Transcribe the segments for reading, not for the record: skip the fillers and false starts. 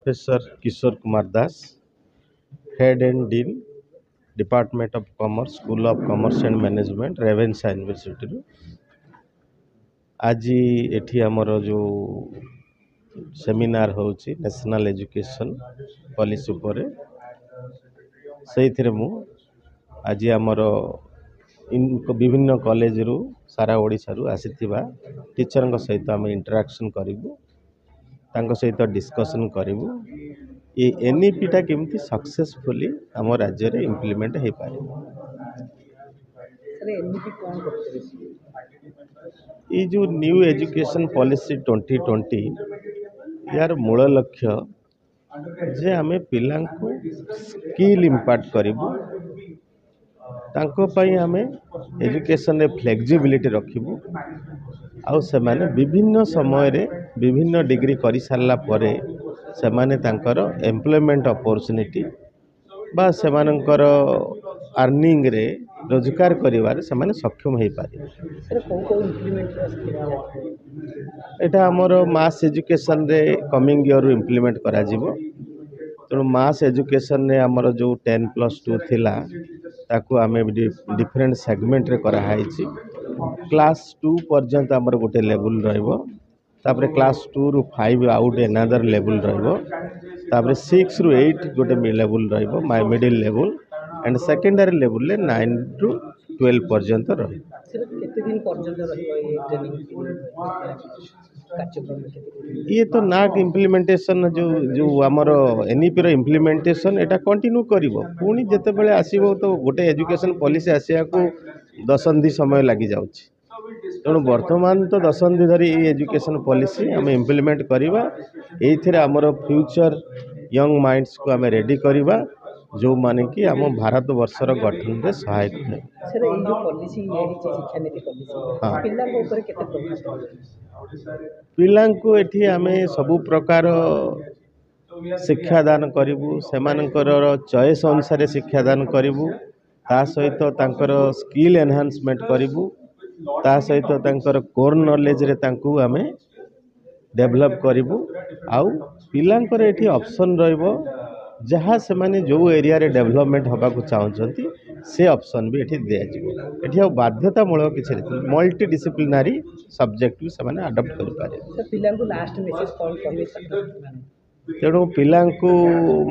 Professor Kishore Kumar Das, Head and Dean, Department of Commerce, School of Commerce and Management, Ravenshaw University। आज एठी आमर जो seminar होची national education policy उपरे से मु आज आमर विभिन्न कॉलेज रु सारा ओडिशा रु आसीथिबा टीचर सहित आम इंटराक्शन करूँ तांको सहित डिस्कशन करूँ ये एनईपी टा केमती सक्सेसफुली आम राज्य रे इम्प्लीमेंट हो पारे। ये जो न्यू एजुकेशन पॉलिसी 2020 यार मूल लक्ष्य जे आमे पिलां को स्किल इम्पार्ट करिबु तांको पई आमे एजुकेशन रे फ्लेक्सिबिलिटी रखिबु आउ से माने विभिन्न समय रे विभिन्न डिग्री करि सारला परे से माने तांकर एम्प्लॉयमेंट अपॉर्चुनिटी बा से मानकर अर्निंग रे रोजगार करिवार से माने सक्षम हो पारे। एटा हमर मास एजुकेशन रे कमिंग ईयर रू इम्प्लीमेंट करा जिवो तेणु मास एजुकेशन रे हमर जो 10+2 थिला ताकू आमे डिफरेंट सेगमेंट रे करा हाइची। क्लास 2 पर्यंत हमर गोटे लेवल रहइबो तापरे क्लास 2 रु 5 आउट अनदर लेवल रहइबो तापरे 6 रु 8 गोटे लेवल रहइबो माय middle level and secondary level ले 9 रु 12 पर्यंत रही। केते दिन पर्यंत रहइबो ए ट्रेनिंग कार्यक्रम ये तो नाक इम्प्लीमेंटेशन जो आमर एनईपी रो इम्प्लीमेंटेशन एटा कंटिन्यू करिवो पुणी जेते बेले आसीबो तो गोटे एजुकेशन पॉलिसी आसिया को दशंधि समय लगी जाउछि तेणु वर्तमान तो दशंधि धरी ये एजुकेशन पॉलिसी आम इम्प्लीमेंट करवा एथिरे आमर फ्यूचर यंग माइंड्स को आम रेडी करवा जो माने कि आम भारत वर्षर गठन रे सहायक है। सर ये जो पॉलिसी ये शिक्षा नीति पॉलिसी हाँ पिल्ला को ऊपर केते प्रभाव पिलां को एठी आमे सबु प्रकार शिक्षादान करिवु सेमानकर चॉइस अनुसार शिक्षादान करिवु ता सहित तांकर स्किल एनहांसमेंट करिवु ता सहित तांकर कोर नॉलेज रे तांकु आमे डेवलप करिवु आउ पिलांकर एठी ऑप्शन रहइबो जहाँ से माने जो एरिया रे डेवलपमेंट होबा को चाहउछंती से ऑप्शन भी एठी दिया जिवो एठी आ बाध्यतामूलक किछि मल्टी डिसिप्लिनरी सब्जेक्ट भी से माने अडॉप्ट कर पारे। सर पिल्ला को लास्ट मेसेज कॉल करबे तेणु पिलां को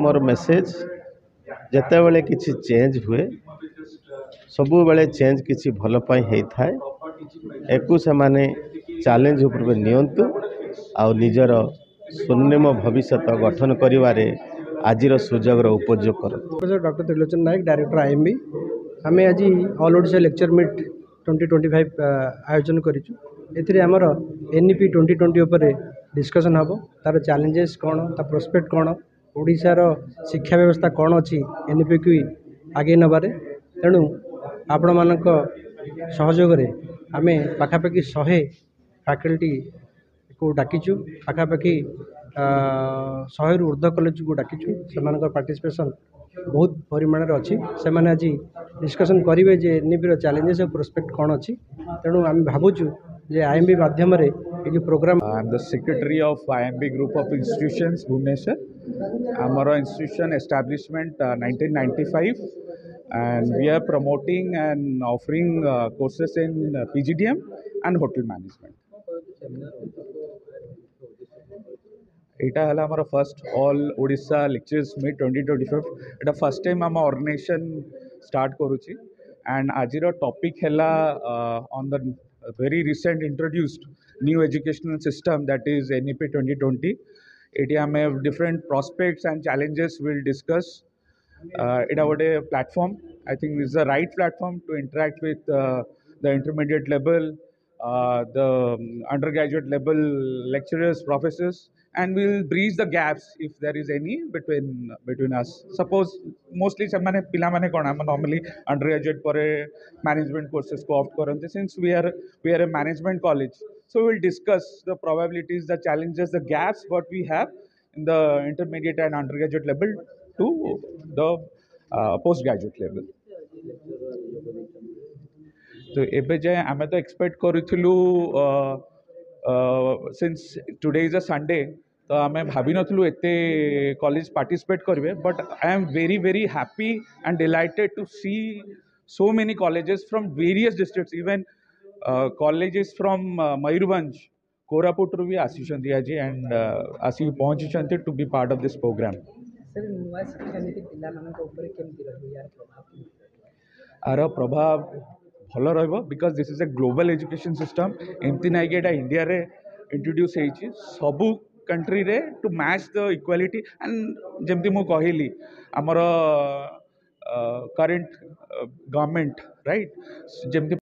मोर मेसेज जेते बेले किछि चेंज हुए सबु बेले चेंज किछि भलो पाई हेई थाए एकु से माने चैलेंज ऊपर नियंतु आ निजर स्वर्णिम भविष्य गठन करिवारे आजिर सुजोग उपयोग कर। डॉक्टर त्रिलोचन नायक डायरेक्टर आईएमबी आम आज ऑल ओडिशा लेक्चर मीट 2025 आयोजन करिछु एथिरे हमर एनईपी 2020 उपरे डिस्कशन हबो तार चैलेंजेस कौन ता प्रोस्पेक्ट कौन ओडिशार शिक्षा व्यवस्था कौन अच्छी एनईपी को आगे नबारे तेणु आपण मानक सहयोग आम पाखापाखि 100 फैकल्टी को डाकिचु पाखापाखि 100 रु ऊर्ध्व कॉलेज को डाकिचु से पार्टिसिपेशन बहुत परिमाण अच्छी से मैंने आज डिस्कसन करेंगे जे एनईपी चैलेंजेस और प्रोस्पेक्ट कौन अच्छी तेणु आम भावुँ जे आईएमबी माध्यम ये जो program I am the secretary of I M B group of institutions Bhubaneswar आमर institution establishment 1995 and we are promoting and offering courses in PGDM and hotel management. एटा हला हमारा first all Odisha lectures meet 2025 एटा फर्स्ट टाइम आम organisation start करूची and आजिर topic हैला on the very recent introduced new educational system that is NEP 2020 एटी आम different prospects and challenges will discuss एटा गोटे platform I think is the right platform to interact with the intermediate level the undergraduate level lecturers, professors, and we'll bridge the gaps if there is any between us. Suppose mostly samane pila mane kona normally undergraduate pore management courses ko opt karante since we are a management college, so we'll discuss the probabilities, the challenges, the gaps what we have in the intermediate and undergraduate level to the postgraduate level. तो एबे जाए आमे तो expect करूँ since today is a Sunday तो आम भाभी नथलु एते कॉलेज पार्टिसिपेट करेंगे but I am very very happy and delighted to see so many colleges from various districts, even colleges from Mayurbhanj, Koraput ru भी आसीचंती आज एंड आसी पहुंची to be part of this program. Sir नुआ शिक्षा नीति पिलाମାନଙ୍କ ଉପରେ କେମିତି ରହିବ यार प्रभाव? आर प्रभाव भल रहिबो because this is a global education system. एमती ना कि एटा इंडिया रे इंट्रोड्यूस होईची सबु कंट्री रे to match the equality and जेमती मु कहिली हमर करंट गवर्नमेंट राइट जेमती